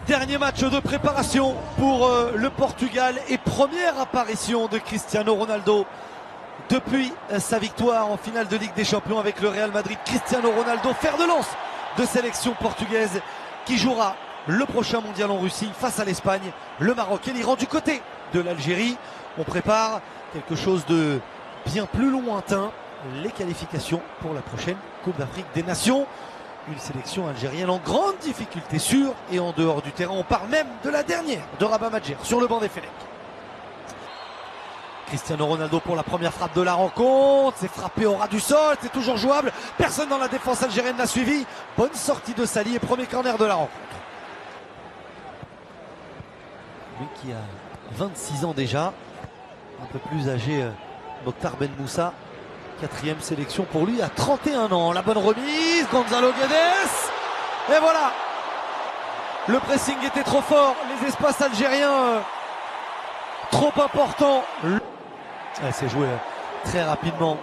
Dernier match de préparation pour le Portugal et première apparition de Cristiano Ronaldo depuis sa victoire en finale de Ligue des Champions avec le Real Madrid. Cristiano Ronaldo, fer de lance de sélection portugaise qui jouera le prochain mondial en Russie face à l'Espagne, le Maroc et l'Iran. Du côté de l'Algérie, on prépare quelque chose de bien plus lointain, les qualifications pour la prochaine Coupe d'Afrique des Nations. Une sélection algérienne en grande difficulté sur et en dehors du terrain. On parle même de la dernière de Rabat Madjer sur le banc des Fennecs. Cristiano Ronaldo pour la première frappe de la rencontre. C'est frappé au ras du sol, c'est toujours jouable. Personne dans la défense algérienne n'a suivi. Bonne sortie de Sali et premier corner de la rencontre. Lui qui a 26 ans déjà, un peu plus âgé, Mokhtar Ben Moussa. 4e sélection pour lui à 31 ans. La bonne remise, Gonzalo Guedes. Et voilà. Le pressing était trop fort. Les espaces algériens trop importants. C'est joué très rapidement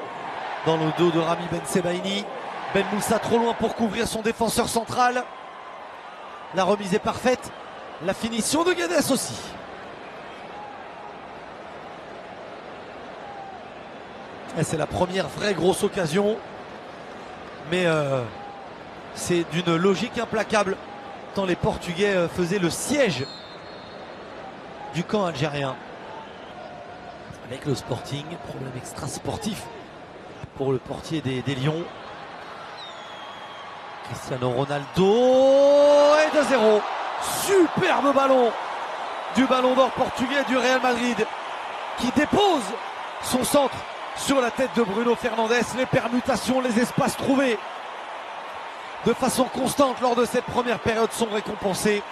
dans le dos de Rami Ben Sebaini. Ben Moussa trop loin pour couvrir son défenseur central. La remise est parfaite. La finition de Guedes aussi. C'est la première vraie grosse occasion, mais c'est d'une logique implacable tant les Portugais faisaient le siège du camp algérien. Avec le Sporting, problème extra-sportif pour le portier des Lions. Cristiano Ronaldo et 2-0. Superbe ballon du Ballon d'Or portugais du Real Madrid qui dépose son centre sur la tête de Bruno Fernandes. Les permutations, les espaces trouvés de façon constante lors de cette première période sont récompensés.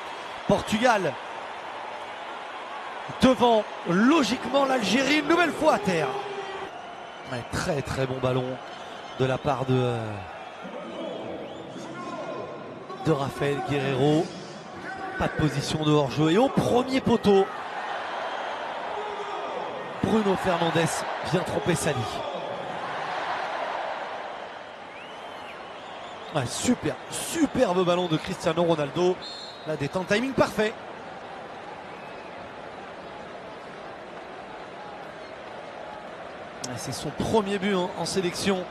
Portugal devant logiquement l'Algérie une nouvelle fois à terre. Très très bon ballon de la part de Rafael Guerreiro. Pas de position de hors-jeu et au premier poteau, Bruno Fernandes vient tromper Sali. Superbe ballon de Cristiano Ronaldo. La détente, timing parfait. C'est son premier but en sélection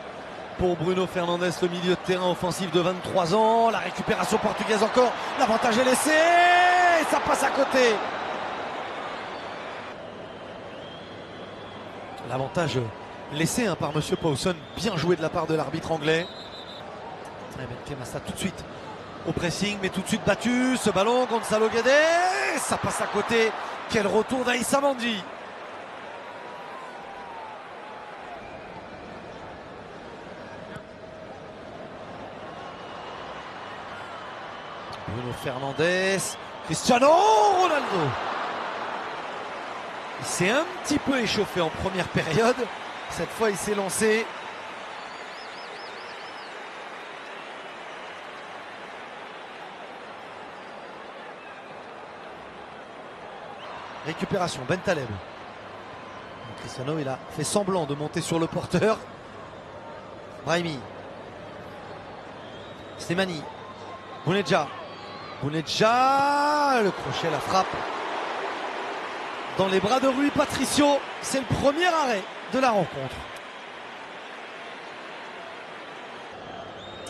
pour Bruno Fernandes, le milieu de terrain offensif de 23 ans. La récupération portugaise encore. L'avantage est laissé. Et ça passe à côté. L'avantage laissé par M. Pawson, bien joué de la part de l'arbitre anglais. Benkhemassa tout de suite au pressing, mais tout de suite battu. Ce ballon, Gonzalo Guedes, ça passe à côté. Quel retour d'Aïssa Mandi. Bruno Fernandes, Cristiano Ronaldo. Il s'est un petit peu échauffé en première période. Cette fois, il s'est lancé. Récupération, Ben Taleb. Cristiano, il a fait semblant de monter sur le porteur. Brahimi. Slimani. Bounedjah. Le crochet, la frappe. Dans les bras de Rui Patricio, c'est le premier arrêt de la rencontre.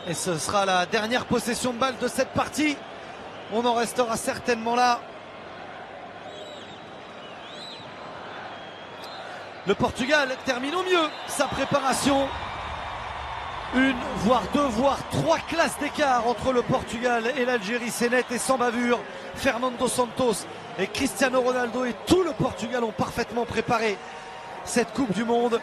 Et ce sera la dernière possession de balle de cette partie. On en restera certainement là. Le Portugal termine au mieux sa préparation. Une, voire deux, voire trois classes d'écart entre le Portugal et l'Algérie. C'est net et sans bavure. Fernando Santos et Cristiano Ronaldo et tout le Portugal ont parfaitement préparé cette Coupe du Monde.